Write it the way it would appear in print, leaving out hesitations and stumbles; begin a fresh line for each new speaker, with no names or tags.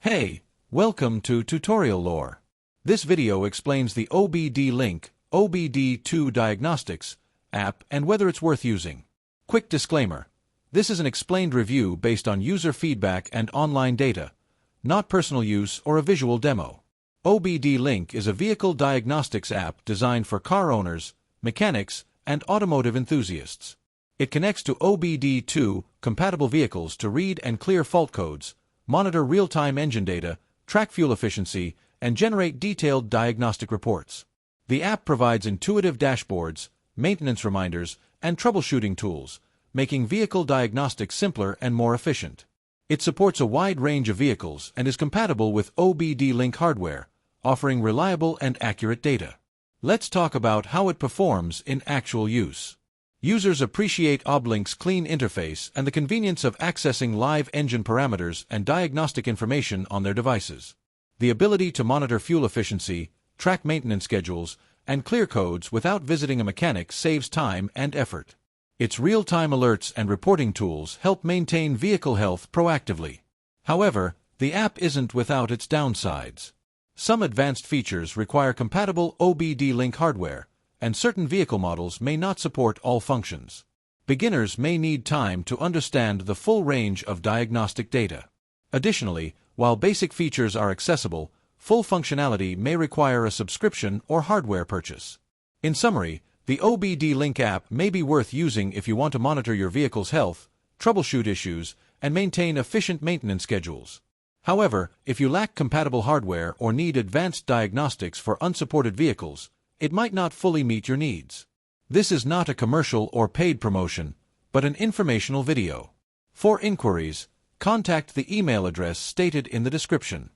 Hey, welcome to Tutorial Lore. This video explains the Obdlink OBD2 Diagnostics app and whether it's worth using. Quick disclaimer. This is an explained review based on user feedback and online data, not personal use or a visual demo. Obdlink is a vehicle diagnostics app designed for car owners, mechanics, and automotive enthusiasts. It connects to OBD2 compatible vehicles to read and clear fault codes, monitor real-time engine data, track fuel efficiency, and generate detailed diagnostic reports. The app provides intuitive dashboards, maintenance reminders, and troubleshooting tools, making vehicle diagnostics simpler and more efficient. It supports a wide range of vehicles and is compatible with Obdlink hardware, offering reliable and accurate data. Let's talk about how it performs in actual use. Users appreciate Obdlink's clean interface and the convenience of accessing live engine parameters and diagnostic information on their devices. The ability to monitor fuel efficiency, track maintenance schedules, and clear codes without visiting a mechanic saves time and effort. Its real-time alerts and reporting tools help maintain vehicle health proactively. However, the app isn't without its downsides. Some advanced features require compatible Obdlink hardware, and certain vehicle models may not support all functions. Beginners may need time to understand the full range of diagnostic data. Additionally, while basic features are accessible, full functionality may require a subscription or hardware purchase. In summary, the Obdlink app may be worth using if you want to monitor your vehicle's health, troubleshoot issues, and maintain efficient maintenance schedules. However, if you lack compatible hardware or need advanced diagnostics for unsupported vehicles, it might not fully meet your needs. This is not a commercial or paid promotion, but an informational video. For inquiries, contact the email address stated in the description.